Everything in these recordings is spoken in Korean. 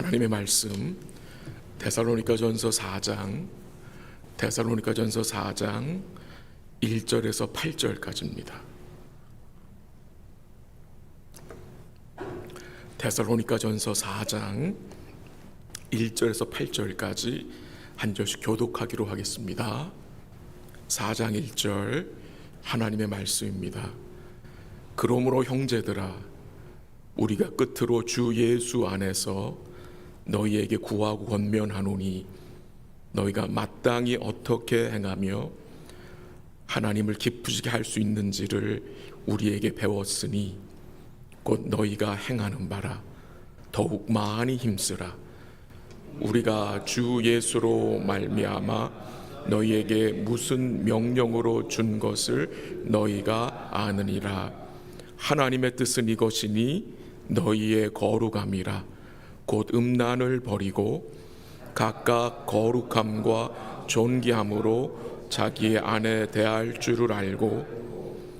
하나님의 말씀 데살로니가전서 4장 1절에서 8절까지입니다. 데살로니가전서 4장 1절에서 8절까지 한 절씩 교독하기로 하겠습니다. 4장 1절 하나님의 말씀입니다. 그러므로 형제들아, 우리가 끝으로 주 예수 안에서 너희에게 구하고 권면하노니 너희가 마땅히 어떻게 행하며 하나님을 기쁘시게 할 수 있는지를 우리에게 배웠으니 곧 너희가 행하는 바라 더욱 많이 힘쓰라. 우리가 주 예수로 말미암아 너희에게 무슨 명령으로 준 것을 너희가 아느니라. 하나님의 뜻은 이것이니 너희의 거룩함이라. 곧 음란을 버리고 각각 거룩함과 존귀함으로 자기의 아내 대할 줄을 알고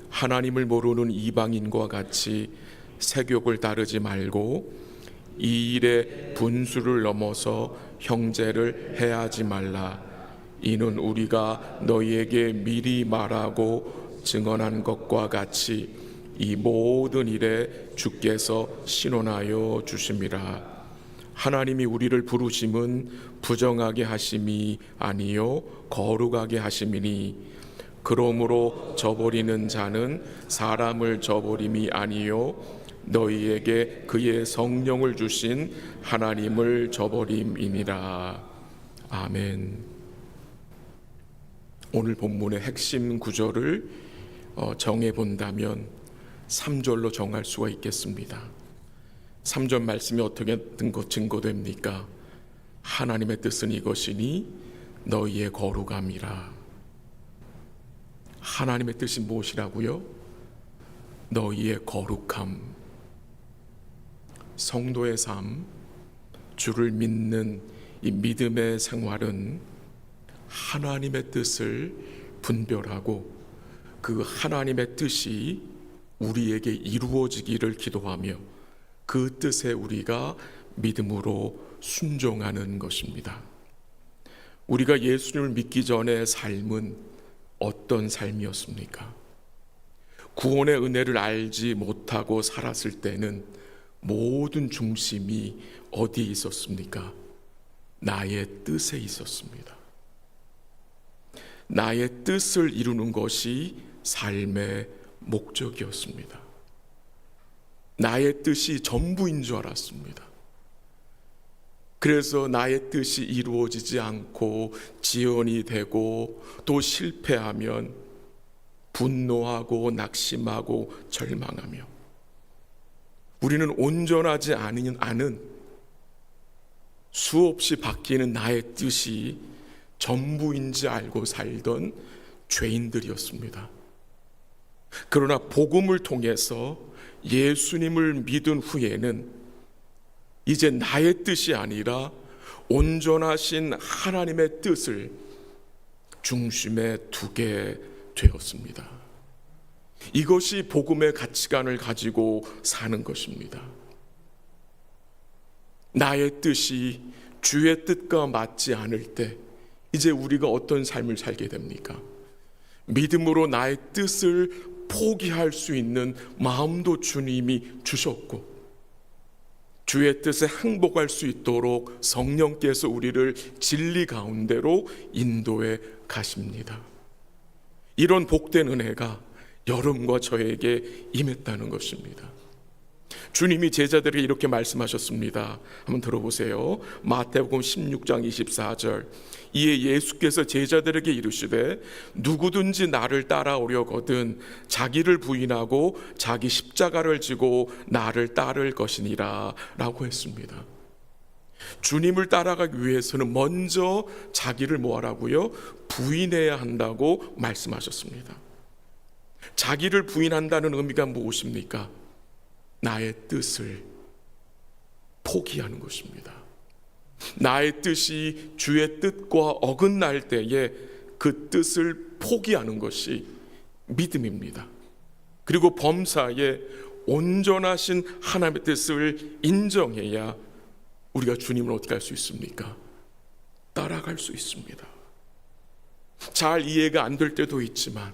하나님을 모르는 이방인과 같이 세욕을 따르지 말고 이 일에 분수를 넘어서 형제를 해하지 말라. 이는 우리가 너희에게 미리 말하고 증언한 것과 같이 이 모든 일에 주께서 신원하여 주심이라. 하나님이 우리를 부르심은 부정하게 하심이 아니요 거룩하게 하심이니 그러므로 저버리는 자는 사람을 저버림이 아니요 너희에게 그의 성령을 주신 하나님을 저버림이니라. 아멘. 오늘 본문의 핵심 구절을 정해 본다면 3절로 정할 수가 있겠습니다. 3절 말씀이 어떻게 증거됩니까? 하나님의 뜻은 이것이니 너희의 거룩함이라. 하나님의 뜻이 무엇이라고요? 너희의 거룩함. 성도의 삶, 주를 믿는 이 믿음의 생활은 하나님의 뜻을 분별하고 그 하나님의 뜻이 우리에게 이루어지기를 기도하며 그 뜻에 우리가 믿음으로 순종하는 것입니다. 우리가 예수님을 믿기 전의 삶은 어떤 삶이었습니까? 구원의 은혜를 알지 못하고 살았을 때는 모든 중심이 어디에 있었습니까? 나의 뜻에 있었습니다. 나의 뜻을 이루는 것이 삶의 목적이었습니다. 나의 뜻이 전부인 줄 알았습니다. 그래서 나의 뜻이 이루어지지 않고 지연이 되고 또 실패하면 분노하고 낙심하고 절망하며 우리는 온전하지 않은 수없이 바뀌는 나의 뜻이 전부인지 알고 살던 죄인들이었습니다. 그러나 복음을 통해서 예수님을 믿은 후에는 이제 나의 뜻이 아니라 온전하신 하나님의 뜻을 중심에 두게 되었습니다. 이것이 복음의 가치관을 가지고 사는 것입니다. 나의 뜻이 주의 뜻과 맞지 않을 때 이제 우리가 어떤 삶을 살게 됩니까? 믿음으로 나의 뜻을 포기할 수 있는 마음도 주님이 주셨고 주의 뜻에 항복할 수 있도록 성령께서 우리를 진리 가운데로 인도해 가십니다. 이런 복된 은혜가 여러분과 저에게 임했다는 것입니다. 주님이 제자들에게 이렇게 말씀하셨습니다. 한번 들어보세요. 마태복음 16장 24절. 이에 예수께서 제자들에게 이르시되 누구든지 나를 따라오려거든 자기를 부인하고 자기 십자가를 지고 나를 따를 것이니라 라고 했습니다. 주님을 따라가기 위해서는 먼저 자기를 뭐하라고요? 부인해야 한다고 말씀하셨습니다. 자기를 부인한다는 의미가 무엇입니까? 나의 뜻을 포기하는 것입니다. 나의 뜻이 주의 뜻과 어긋날 때에 그 뜻을 포기하는 것이 믿음입니다. 그리고 범사에 온전하신 하나님의 뜻을 인정해야 우리가 주님을 어떻게 할 수 있습니까? 따라갈 수 있습니다. 잘 이해가 안 될 때도 있지만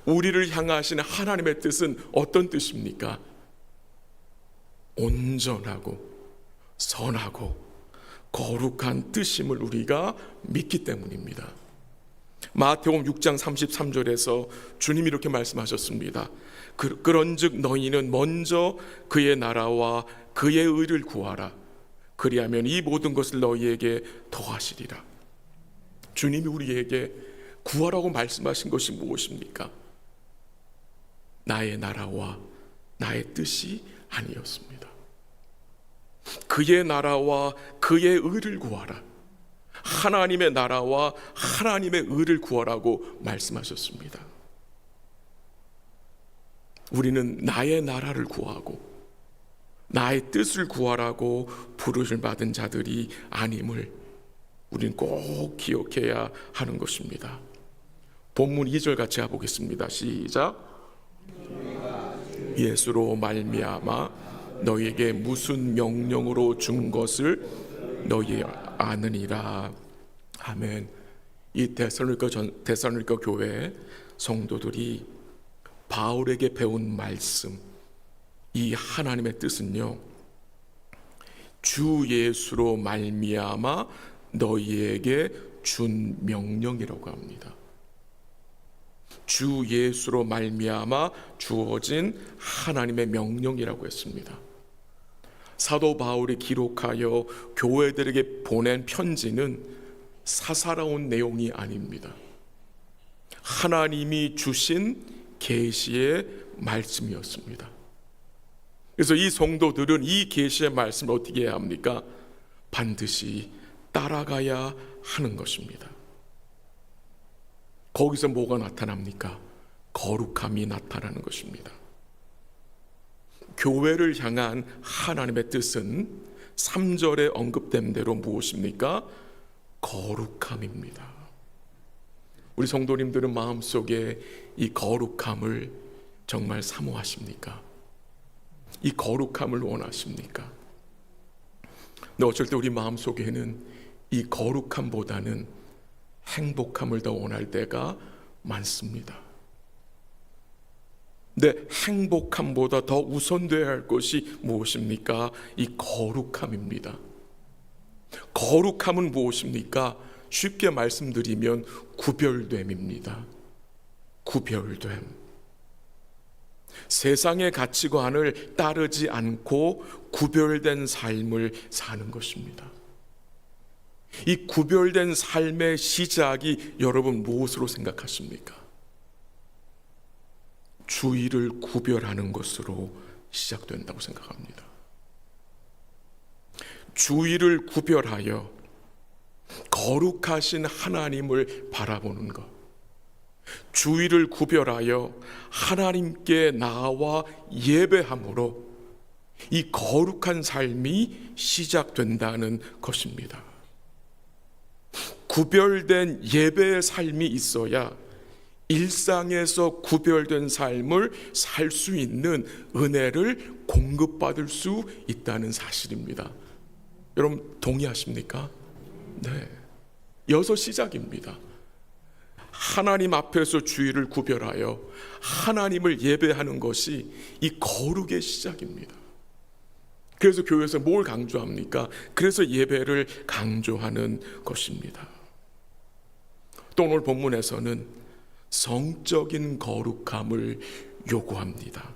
우리를 향하시는 하나님의 뜻은 어떤 뜻입니까? 온전하고 선하고 거룩한 뜻임을 우리가 믿기 때문입니다. 마태복음 6장 33절에서 주님이 이렇게 말씀하셨습니다. 그런즉 너희는 먼저 그의 나라와 그의 의를 구하라. 그리하면 이 모든 것을 너희에게 더하시리라. 주님이 우리에게 구하라고 말씀하신 것이 무엇입니까? 나의 나라와 나의 뜻이 아니었습니다. 그의 나라와 그의 의를 구하라. 하나님의 나라와 하나님의 의를 구하라고 말씀하셨습니다. 우리는 나의 나라를 구하고 나의 뜻을 구하라고 부르심 받은 자들이 아님을 우리는 꼭 기억해야 하는 것입니다. 본문 2절 같이 해보겠습니다. 시작. 예수로 말미암아 너희에게 무슨 명령으로 준 것을 너희 아느니라. 아멘. 이 데살로니가 교회 성도들이 바울에게 배운 말씀, 이 하나님의 뜻은요, 주 예수로 말미암아 너희에게 준 명령이라고 합니다. 주 예수로 말미암아 주어진 하나님의 명령이라고 했습니다. 사도 바울이 기록하여 교회들에게 보낸 편지는 사사로운 내용이 아닙니다. 하나님이 주신 계시의 말씀이었습니다. 그래서 이 성도들은 이 계시의 말씀을 어떻게 해야 합니까? 반드시 따라가야 하는 것입니다. 거기서 뭐가 나타납니까? 거룩함이 나타나는 것입니다. 교회를 향한 하나님의 뜻은 3절에 언급된 대로 무엇입니까? 거룩함입니다. 우리 성도님들은 마음속에 이 거룩함을 정말 사모하십니까? 이 거룩함을 원하십니까? 근데 어쩔 때 우리 마음속에는 이 거룩함보다는 행복함을 더 원할 때가 많습니다. 근데 행복함보다 더 우선되어야 할 것이 무엇입니까? 이 거룩함입니다. 거룩함은 무엇입니까? 쉽게 말씀드리면 구별됨입니다. 구별됨. 세상의 가치관을 따르지 않고 구별된 삶을 사는 것입니다. 이 구별된 삶의 시작이 여러분 무엇으로 생각하십니까? 주의를 구별하는 것으로 시작된다고 생각합니다. 주의를 구별하여 거룩하신 하나님을 바라보는 것, 주의를 구별하여 하나님께 나와 예배함으로 이 거룩한 삶이 시작된다는 것입니다. 구별된 예배의 삶이 있어야 일상에서 구별된 삶을 살 수 있는 은혜를 공급받을 수 있다는 사실입니다. 여러분 동의하십니까? 네. 여기서 시작입니다. 하나님 앞에서 주의를 구별하여 하나님을 예배하는 것이 이 거룩의 시작입니다. 그래서 교회에서 뭘 강조합니까? 그래서 예배를 강조하는 것입니다. 또 오늘 본문에서는 성적인 거룩함을 요구합니다.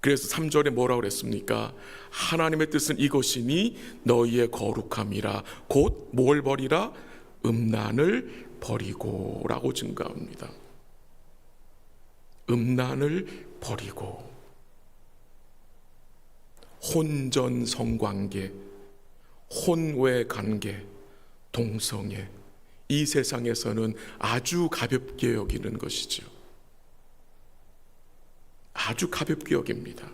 그래서 3절에 뭐라고 그랬습니까? 하나님의 뜻은 이것이니 너희의 거룩함이라. 곧 뭘 버리라? 음란을 버리고 라고 증가합니다. 음란을 버리고. 혼전 성관계, 혼외 관계, 동성애, 이 세상에서는 아주 가볍게 여기는 것이죠. 아주 가볍게 여깁니다.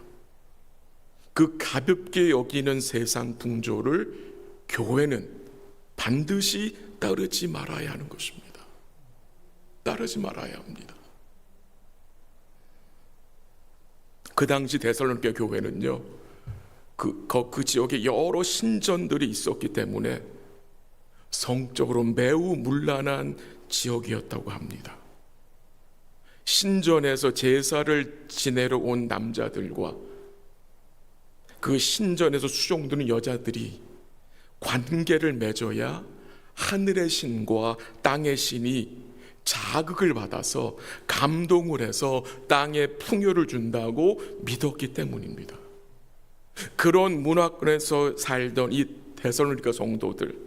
그 가볍게 여기는 세상 풍조를 교회는 반드시 따르지 말아야 하는 것입니다. 따르지 말아야 합니다. 그 당시 데살로니가 교회는요, 그 지역에 여러 신전들이 있었기 때문에 성적으로 매우 문란한 지역이었다고 합니다. 신전에서 제사를 지내러 온 남자들과 그 신전에서 수종드는 여자들이 관계를 맺어야 하늘의 신과 땅의 신이 자극을 받아서 감동을 해서 땅에 풍요를 준다고 믿었기 때문입니다. 그런 문화권에서 살던 이 데살로니가 성도들,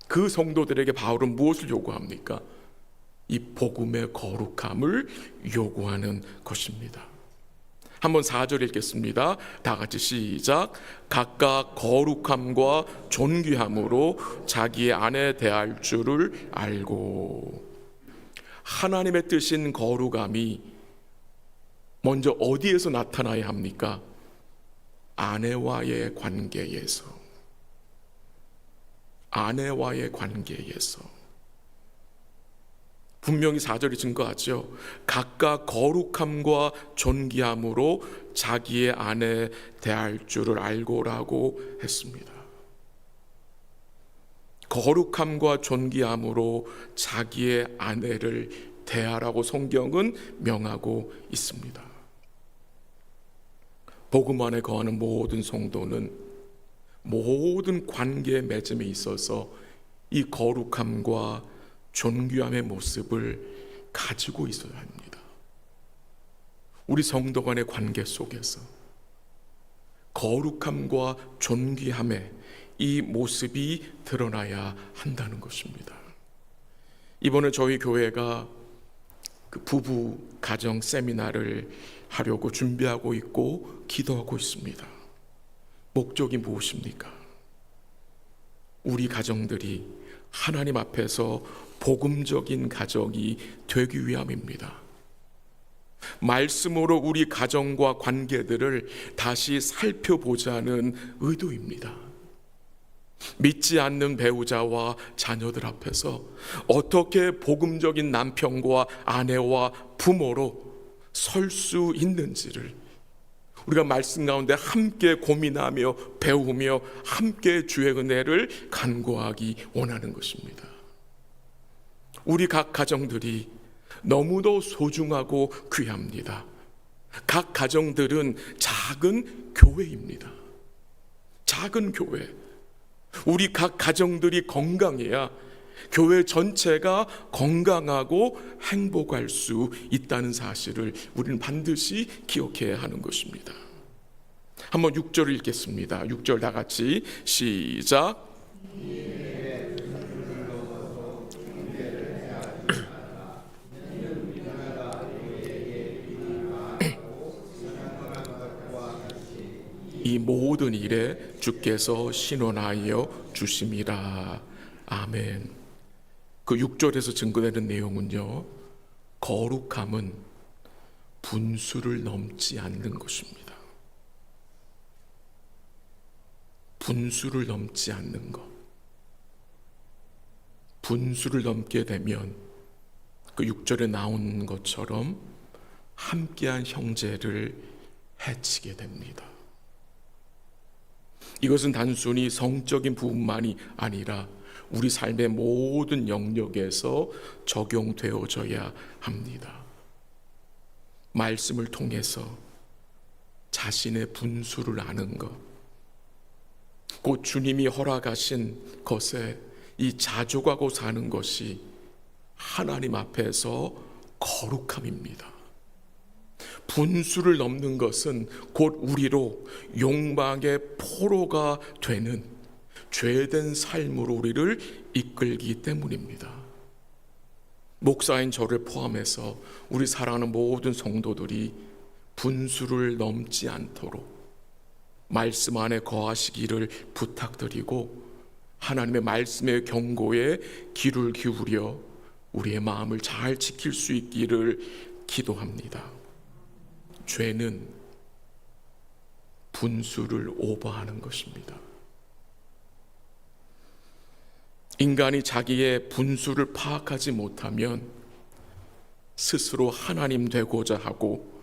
그 성도들에게 바울은 무엇을 요구합니까? 이 복음의 거룩함을 요구하는 것입니다. 한번 4절 읽겠습니다. 다 같이 시작. 각각 거룩함과 존귀함으로 자기의 아내 대할 줄을 알고. 하나님의 뜻인 거룩함이 먼저 어디에서 나타나야 합니까? 아내와의 관계에서. 아내와의 관계에서. 분명히 4절이 증거하죠. 각각 거룩함과 존귀함으로 자기의 아내 대할 줄을 알고라고 했습니다. 거룩함과 존귀함으로 자기의 아내를 대하라고 성경은 명하고 있습니다. 복음 안에 거하는 모든 성도는 모든 관계 맺음에 있어서 이 거룩함과 존귀함의 모습을 가지고 있어야 합니다. 우리 성도 간의 관계 속에서 거룩함과 존귀함의 이 모습이 드러나야 한다는 것입니다. 이번에 저희 교회가 그 부부 가정 세미나를 하려고 준비하고 있고 기도하고 있습니다. 목적이 무엇입니까? 우리 가정들이 하나님 앞에서 복음적인 가정이 되기 위함입니다. 말씀으로 우리 가정과 관계들을 다시 살펴보자는 의도입니다. 믿지 않는 배우자와 자녀들 앞에서 어떻게 복음적인 남편과 아내와 부모로 설 수 있는지를 우리가 말씀 가운데 함께 고민하며 배우며 함께 주의 은혜를 간구하기 원하는 것입니다. 우리 각 가정들이 너무도 소중하고 귀합니다. 각 가정들은 작은 교회입니다. 작은 교회. 우리 각 가정들이 건강해야 교회 전체가 건강하고 행복할 수 있다는 사실을 우리는 반드시 기억해야 하는 것입니다. 한번 6절을 읽겠습니다. 6절 다 같이 시작. 이 모든 일에 주께서 신원하여 주심이라. 아멘. 그 6절에서 증거되는 내용은요, 거룩함은 분수를 넘지 않는 것입니다. 분수를 넘지 않는 것. 분수를 넘게 되면 그 6절에 나온 것처럼 함께한 형제를 해치게 됩니다. 이것은 단순히 성적인 부분만이 아니라 우리 삶의 모든 영역에서 적용되어져야 합니다. 말씀을 통해서 자신의 분수를 아는 것, 곧 주님이 허락하신 것에 이 자족하고 사는 것이 하나님 앞에서 거룩함입니다. 분수를 넘는 것은 곧 우리로 욕망의 포로가 되는 죄된 삶으로 우리를 이끌기 때문입니다. 목사인 저를 포함해서 우리 사랑하는 모든 성도들이 분수를 넘지 않도록 말씀 안에 거하시기를 부탁드리고 하나님의 말씀의 경고에 귀를 기울여 우리의 마음을 잘 지킬 수 있기를 기도합니다. 죄는 분수를 오버하는 것입니다. 인간이 자기의 분수를 파악하지 못하면 스스로 하나님 되고자 하고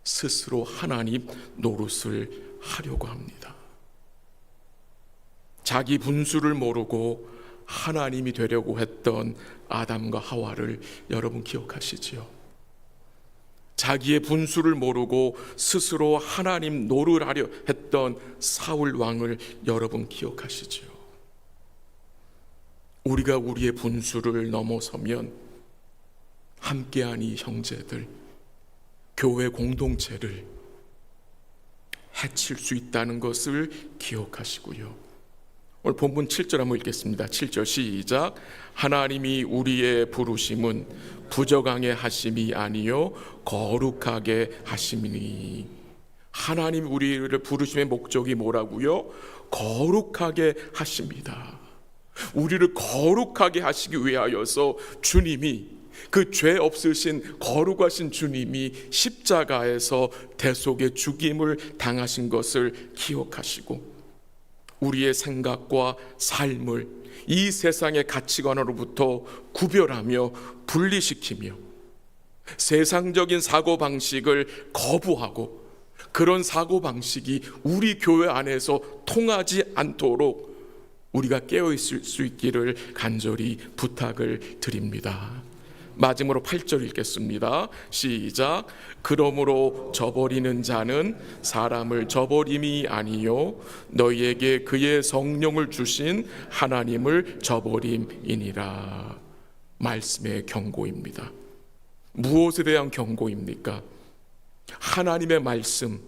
스스로 하나님 노릇을 하려고 합니다. 자기 분수를 모르고 하나님이 되려고 했던 아담과 하와를 여러분 기억하시지요? 자기의 분수를 모르고 스스로 하나님 노릇하려 했던 사울 왕을 여러분 기억하시지요? 우리가 우리의 분수를 넘어서면 함께한 이 형제들, 교회 공동체를 해칠 수 있다는 것을 기억하시고요. 오늘 본문 7절 한번 읽겠습니다. 7절 시작. 하나님이 우리의 부르심은 부적하게 하심이 아니요 거룩하게 하심이니. 하나님 우리를 부르심의 목적이 뭐라고요? 거룩하게 하십니다. 우리를 거룩하게 하시기 위하여서 주님이, 그 죄 없으신 거룩하신 주님이 십자가에서 대속의 죽임을 당하신 것을 기억하시고, 우리의 생각과 삶을 이 세상의 가치관으로부터 구별하며 분리시키며 세상적인 사고방식을 거부하고, 그런 사고방식이 우리 교회 안에서 통하지 않도록 우리가 깨어있을 수 있기를 간절히 부탁을 드립니다. 마지막으로 8절 읽겠습니다. 시작. 그러므로 저버리는 자는 사람을 저버림이 아니요 너희에게 그의 성령을 주신 하나님을 저버림이니라. 말씀의 경고입니다. 무엇에 대한 경고입니까? 하나님의 말씀,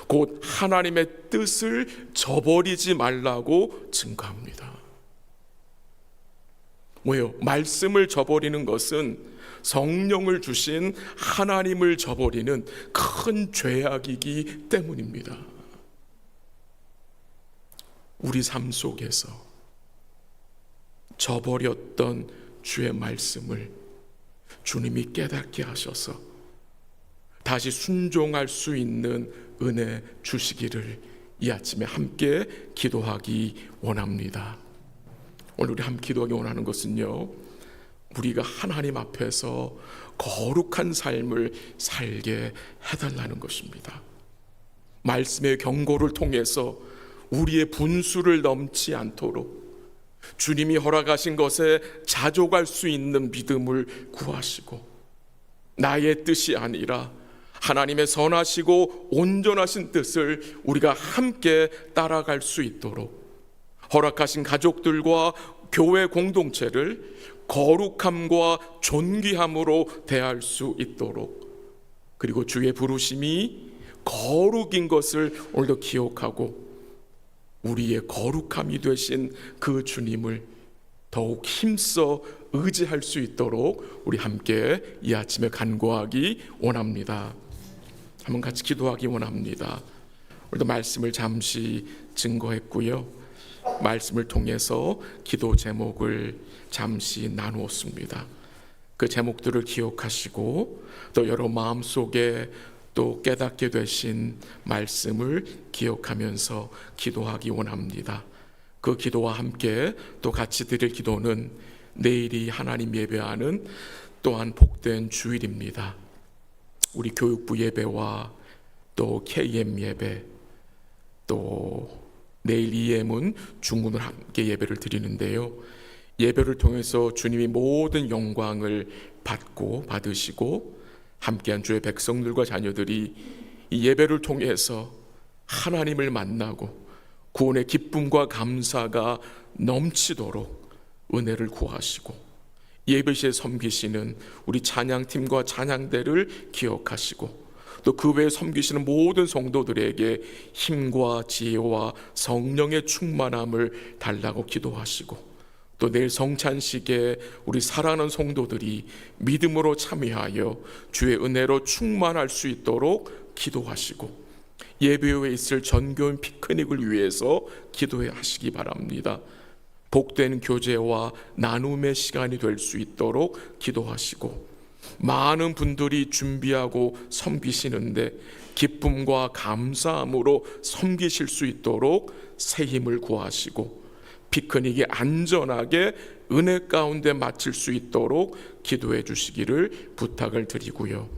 곧 하나님의 뜻을 저버리지 말라고 증거합니다. 왜요? 말씀을 저버리는 것은 성령을 주신 하나님을 저버리는 큰 죄악이기 때문입니다. 우리 삶 속에서 저버렸던 주의 말씀을 주님이 깨닫게 하셔서 다시 순종할 수 있는 은혜 주시기를 이 아침에 함께 기도하기 원합니다. 오늘 우리 함께 기도하기 원하는 것은요, 우리가 하나님 앞에서 거룩한 삶을 살게 해달라는 것입니다. 말씀의 경고를 통해서 우리의 분수를 넘지 않도록 주님이 허락하신 것에 자족할 수 있는 믿음을 구하시고, 나의 뜻이 아니라 하나님의 선하시고 온전하신 뜻을 우리가 함께 따라갈 수 있도록 허락하신 가족들과 교회 공동체를 거룩함과 존귀함으로 대할 수 있도록, 그리고 주의 부르심이 거룩인 것을 오늘도 기억하고 우리의 거룩함이 되신 그 주님을 더욱 힘써 의지할 수 있도록 우리 함께 이 아침에 간구하기 원합니다. 한번 같이 기도하기 원합니다. 오늘도 말씀을 잠시 증거했고요, 말씀을 통해서 기도 제목을 잠시 나누었습니다. 그 제목들을 기억하시고 또 여러분 마음속에 또 깨닫게 되신 말씀을 기억하면서 기도하기 원합니다. 그 기도와 함께 또 같이 드릴 기도는 내일이 하나님 예배하는 또한 복된 주일입니다. 우리 교육부 예배와 또 KM 예배, 또 내일 EM은 중문을 함께 예배를 드리는데요, 예배를 통해서 주님이 모든 영광을 받으시고 함께한 주의 백성들과 자녀들이 이 예배를 통해서 하나님을 만나고 구원의 기쁨과 감사가 넘치도록 은혜를 구하시고, 예배시에 섬기시는 우리 찬양팀과 찬양대를 기억하시고 또 그 외에 섬기시는 모든 성도들에게 힘과 지혜와 성령의 충만함을 달라고 기도하시고, 또 내일 성찬식에 우리 사랑하는 성도들이 믿음으로 참여하여 주의 은혜로 충만할 수 있도록 기도하시고, 예배 후에 있을 전교인 피크닉을 위해서 기도해 하시기 바랍니다. 복된 교제와 나눔의 시간이 될 수 있도록 기도하시고, 많은 분들이 준비하고 섬기시는데 기쁨과 감사함으로 섬기실 수 있도록 새 힘을 구하시고, 피크닉이 안전하게 은혜 가운데 마칠 수 있도록 기도해 주시기를 부탁을 드리고요.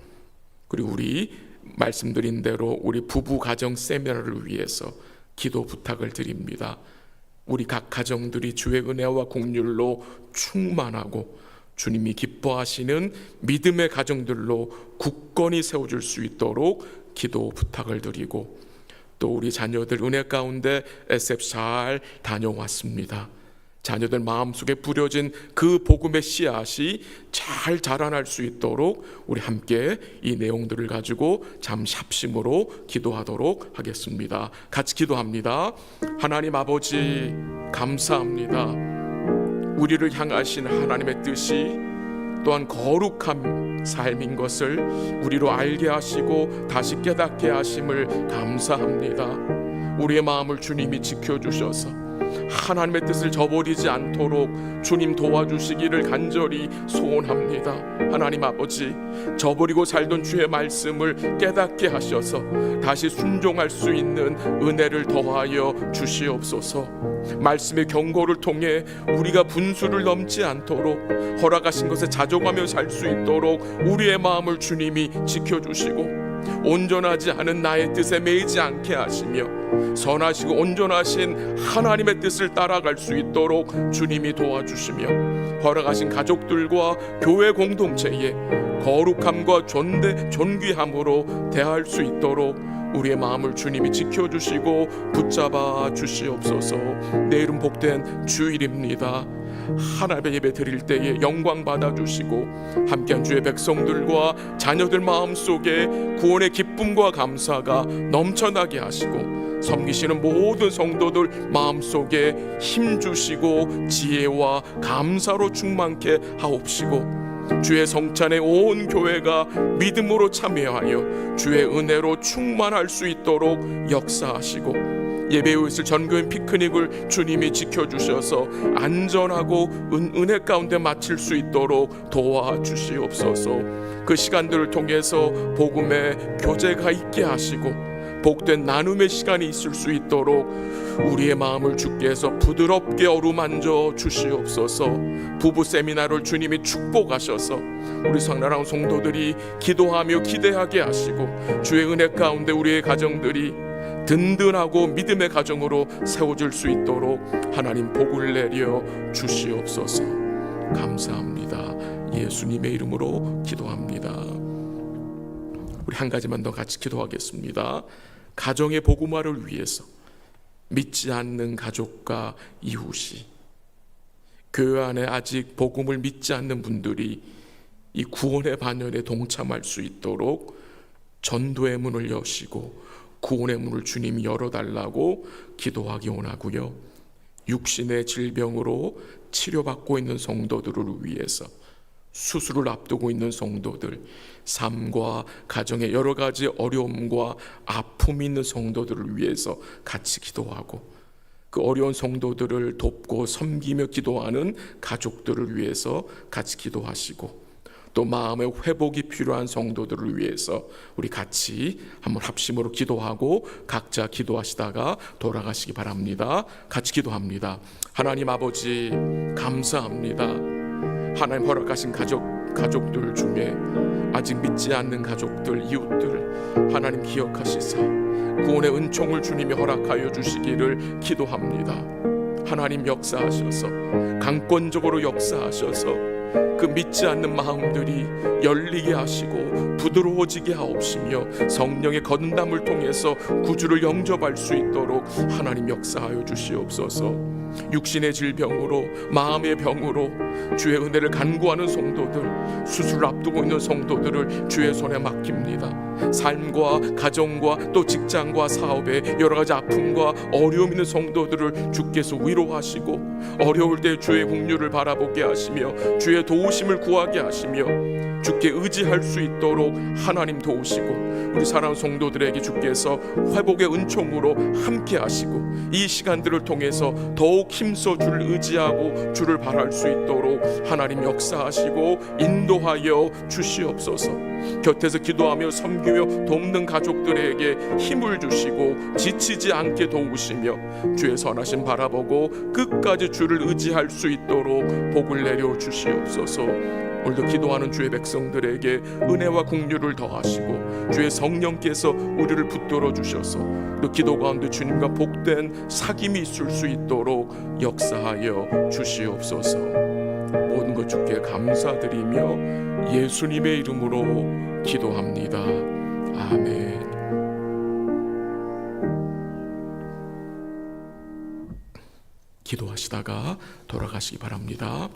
그리고 우리 말씀드린 대로 우리 부부 가정 세미나를 위해서 기도 부탁을 드립니다. 우리 각 가정들이 주의 은혜와 긍휼로 충만하고 주님이 기뻐하시는 믿음의 가정들로 굳건히 세워줄 수 있도록 기도 부탁을 드리고, 또 우리 자녀들 은혜 가운데 SF 잘 다녀왔습니다. 자녀들 마음속에 뿌려진 그 복음의 씨앗이 잘 자라날 수 있도록 우리 함께 이 내용들을 가지고 잠시 합심으로 기도하도록 하겠습니다. 같이 기도합니다. 하나님 아버지, 감사합니다. 우리를 향하신 하나님의 뜻이 또한 거룩한 삶인 것을 우리로 알게 하시고 다시 깨닫게 하심을 감사합니다. 우리의 마음을 주님이 지켜주셔서 하나님의 뜻을 저버리지 않도록 주님 도와주시기를 간절히 소원합니다. 하나님 아버지, 저버리고 살던 주의 말씀을 깨닫게 하셔서 다시 순종할 수 있는 은혜를 더하여 주시옵소서. 말씀의 경고를 통해 우리가 분수를 넘지 않도록 허락하신 것에 자족하며 살 수 있도록 우리의 마음을 주님이 지켜주시고, 온전하지 않은 나의 뜻에 매이지 않게 하시며 선하시고 온전하신 하나님의 뜻을 따라갈 수 있도록 주님이 도와주시며, 허락하신 가족들과 교회 공동체에 거룩함과 존귀함으로 대할 수 있도록 우리의 마음을 주님이 지켜주시고 붙잡아 주시옵소서. 내일은 복된 주일입니다. 하나님의 예배 드릴 때에 영광 받아주시고 함께한 주의 백성들과 자녀들 마음속에 구원의 기쁨과 감사가 넘쳐나게 하시고, 섬기시는 모든 성도들 마음속에 힘주시고 지혜와 감사로 충만케 하옵시고, 주의 성찬에 온 교회가 믿음으로 참여하여 주의 은혜로 충만할 수 있도록 역사하시고, 예배에 있을 전교인 피크닉을 주님이 지켜주셔서 안전하고 은혜 가운데 마칠 수 있도록 도와주시옵소서. 그 시간들을 통해서 복음의 교제가 있게 하시고 복된 나눔의 시간이 있을 수 있도록 우리의 마음을 주께서 부드럽게 어루만져 주시옵소서. 부부 세미나를 주님이 축복하셔서 우리 성나라운 성도들이 기도하며 기대하게 하시고, 주의 은혜 가운데 우리의 가정들이 든든하고 믿음의 가정으로 세워질 수 있도록 하나님 복을 내려 주시옵소서. 감사합니다. 예수님의 이름으로 기도합니다. 우리 한 가지만 더 같이 기도하겠습니다. 가정의 복음화를 위해서 믿지 않는 가족과 이웃이, 교회 안에 아직 복음을 믿지 않는 분들이 이 구원의 반열에 동참할 수 있도록 전도의 문을 여시고 구원의 문을 주님이 열어달라고 기도하기 원하고요. 육신의 질병으로 치료받고 있는 성도들을 위해서, 수술을 앞두고 있는 성도들, 삶과 가정의 여러 가지 어려움과 아픔이 있는 성도들을 위해서 같이 기도하고, 그 어려운 성도들을 돕고 섬기며 기도하는 가족들을 위해서 같이 기도하시고, 또 마음의 회복이 필요한 성도들을 위해서 우리 같이 한번 합심으로 기도하고 각자 기도하시다가 돌아가시기 바랍니다. 같이 기도합니다. 하나님 아버지, 감사합니다. 하나님 허락하신 가족들 중에 아직 믿지 않는 가족들, 이웃들 하나님 기억하시사 구원의 은총을 주님이 허락하여 주시기를 기도합니다. 하나님 역사하셔서, 강권적으로 역사하셔서 그 믿지 않는 마음들이 열리게 하시고 부드러워지게 하옵시며, 성령의 거듭남을 통해서 구주를 영접할 수 있도록 하나님 역사하여 주시옵소서. 육신의 질병으로, 마음의 병으로 주의 은혜를 간구하는 성도들, 수술을 앞두고 있는 성도들을 주의 손에 맡깁니다. 삶과 가정과 또 직장과 사업에 여러 가지 아픔과 어려움 있는 성도들을 주께서 위로하시고, 어려울 때 주의 긍휼을 바라보게 하시며 주의 도우심을 구하게 하시며 주께 의지할 수 있도록 하나님 도우시고, 우리 사랑하는 성도들에게 주께서 회복의 은총으로 함께 하시고, 이 시간들을 통해서 더욱 힘써 주를 의지하고 주를 바랄 수 있도록 하나님 역사하시고 인도하여 주시옵소서. 곁에서 기도하며 섬기며 돕는 가족들에게 힘을 주시고 지치지 않게 도우시며 주의 선하심 바라보고 끝까지 주를 의지할 수 있도록 복을 내려 주시옵소서. 오늘도 기도하는 주의 백성들에게 은혜와 긍휼을 더하시고 주의 성령께서 우리를 붙들어 주셔서 또 기도 가운데 주님과 복된 사귐이 있을 수 있도록 역사하여 주시옵소서. 모든 것 주께 감사드리며 예수님의 이름으로 기도합니다. 아멘. 기도하시다가 돌아가시기 바랍니다.